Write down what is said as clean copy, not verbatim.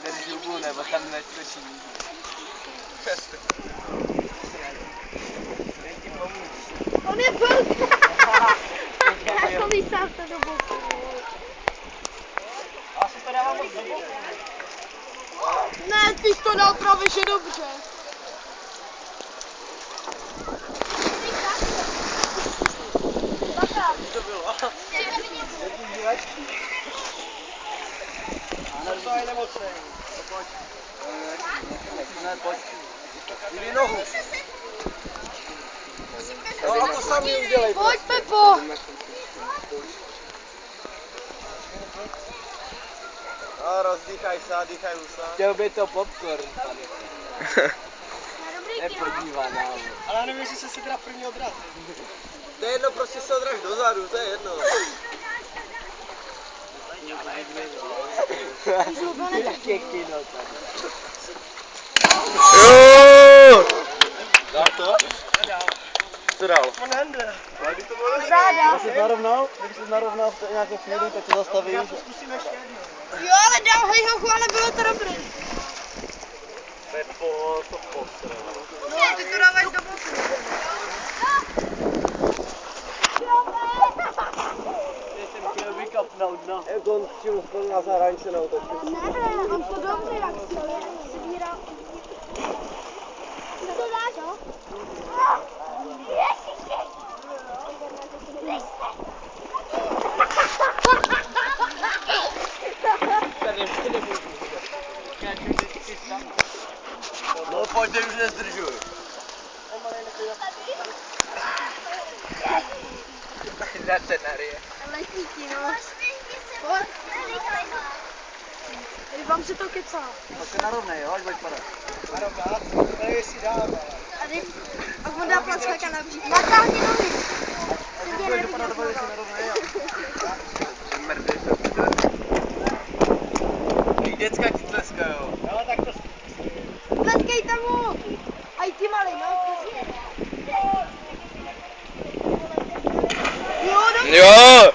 drž hubu, nebo tam neskočí. On je velký. Já to vysám to do boku. Já si to dávám moc do boku. Ne, ty jsi to dal právě že dobře. To bylo. Ano, to je nemocnej. Pojď. Ne, pojď. Jdi nohu. No a to sami udělej. Pojď, Pepo. No, rozdýchaj se, dýchaj husa. Chtěl by to popcorn, pane. Nepodívá nám. Ale já nevím, jestli se teda první odrazí. To je jedno, prostě se odraž dozadu, to je jedno. Jaké kino tady. Dám to? Co dal? Záda. Kdyby jsi narovnal v nějakou chvíli, tak to zastavíš. Já to zkusím ještě jednou. Jo, ale dal hej hochu, ale bylo to dobré. Pepo, to posral. No, ty to dáváš do boku. Já jsem chtěl vykapnout, no. Jak on chtěl na zahraničí neutočil. Ne, on to dobře jak svírá. Co to dáš, jo? No pojď, teď už nezdržuj. Za scenárie. Letí ti, no. Pojď. Vám se to kecá. Tak se narovnej, jo, ať bude padat. Narovnat? Tady si dám. A on dá placka na břík. Natáhni nohy. A když budeš dopadat do vody, si narovnej, jo. Mrdej se. Děcka ti tleskajou. Jo, tak to Tleskejte mu. A i ty malý, no. Jo, dobře. Jo!